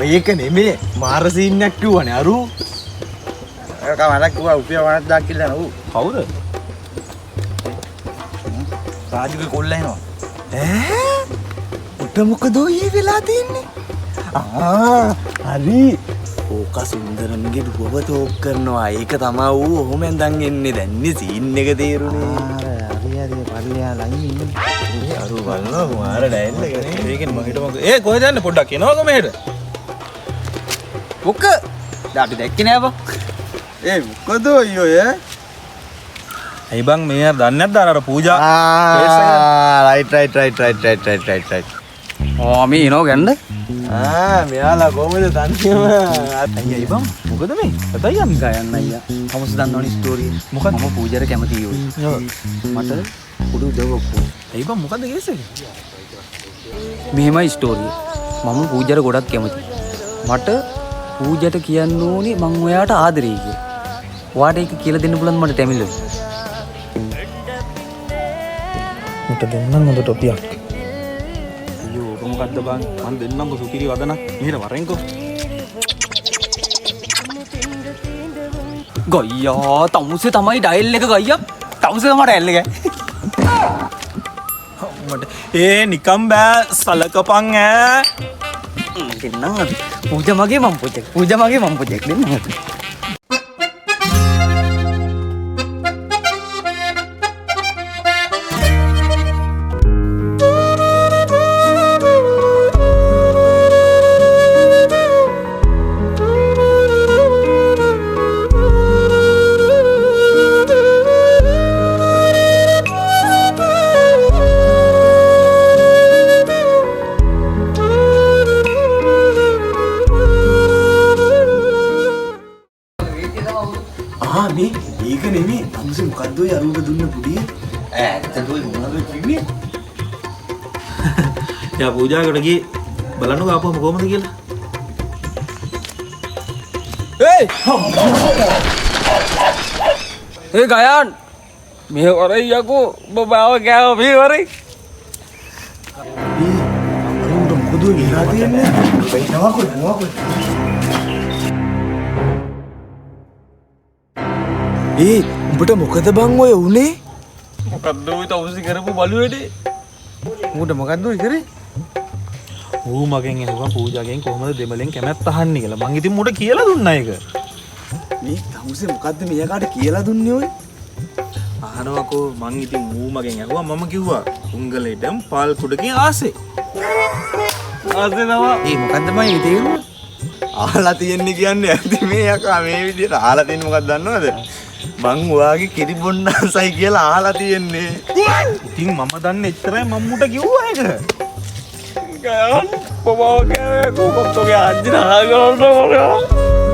ඒක නෙමේ මාර සීන්නක් කිව්වනේ අරු ඒක මලක් කිව්වා උපිය 5000ක් කියලා නෝ කවුද රාජුගේ කොල්ල එනවා උට මොකද ඔය වෙලා තින්නේ හරි ඕක සුන්දරන්ගේ දුවව තෝක් කරනවා ඒක තමයි ඌ ඔහොම ඇඳන් එන්නේ දැන්නේ සීන් එක තේරුනේ හරි පල්ලියා ලයින් ඉන්නේ අරු බලනවා මාර ඩයල් එක නේ ඒකෙන් මම හිටමු කොහෙද යන්නේ පොඩ්ඩක් එනවද මෙහෙට මොක අපි දැක්කේ නෑ බං මොකද අයියෝ ඇයි බං මේ අර දන්නේ නැද්ද අර පූජා රයිට් මේ එනෝ ගන්න මෙයාලා කොහමද දන්නේම අයියයි බං මොකද මේ කතයි යන්නේ ගයන්න අයියා කවුරුද දන්නවනේ ස්ටෝරිය මොකක්ද? මම පූජාට කැමතියි ඔය මට පොඩි උදව්වක් ඕන ඇයි බං මොකද්ද කේස් එක මෙහෙමයි ස්ටෝරිය මම පූජාට ගොඩක් කැමතියි මට පූජාට කියන්න ඕනේ මං ඔයාට ආදරෙයි කියලා ඔයාට ඒක කියලා දෙන්න පුළුවන් මට ටැමිල් වලින් මට දෙන්නම් හොඳ ටොපියක් අයියෝ ඔක මොකද්ද බං මං දෙන්නම් සුපිරි වදනක් මෙහෙට වරෙන්කෝ ගොයියා තමුසේ තමයි ඩයල් එක ගයියා තමුසේ තමයි ඩයල් එක මට ඒ නිකම් බෑ සලකපන් ඈ දෙන්නම් අපි පූජා මගේ මම පූජෙක් දෙන්නම් අපි ඒක නෙමේ තමුසේ මොකද්ද ඔය අරුව දුන්න පුඩිය ඇත්තට ඔය මොනවද කිව්වේ යා පූජාකට ගියේ බලන්නකෝ ආපුවම කොහමද කියලා ඒ ගයන් මේ වරේ යකෝ බබාව ගෑව මේ වරේ අරුන්ට මොකද වෙලා තියන්නේ නවකෝ උඹට මොකද බං ඔය උනේ මොකද්ද ඔය තවුසි කරපු බලුවේදී උඹට මොකද්ද ඔය කරේ ඌ මගෙන් ඇහුවා පූජාගෙන් කොහමද දෙමළෙන් කැමැත්ත අහන්නේ කියලා මං ඉතින් මුට කියලා දුන්නා ඒක මේ තමුසේ මොකද්ද මෙයාට කියලා දුන්නේ ඔය අහනවකෝ මං ඉතින් ඌ මගෙන් ඇහුවා මම කිව්වා උංගලෙටම් පාල් කුඩකින් ආසේ මොකද්ද මම තේරුණා අහලා තියෙන්නේ කියන්නේ ඇති මේ යකා මේ විදිහට අහලා තියෙන්නේ මොකක්ද දන්නවද මං ඔයාගේ කිරි බොන්නසයි කියලා අහලා තියෙන්නේ ඉතින් මම දන්නේ එච්චරයි මම්මුට කිව්වා ඒක ගයන් බබාව කෑවේ කොකොත් ඔගේ අජ්ජි නහා කරන්න ඕනේ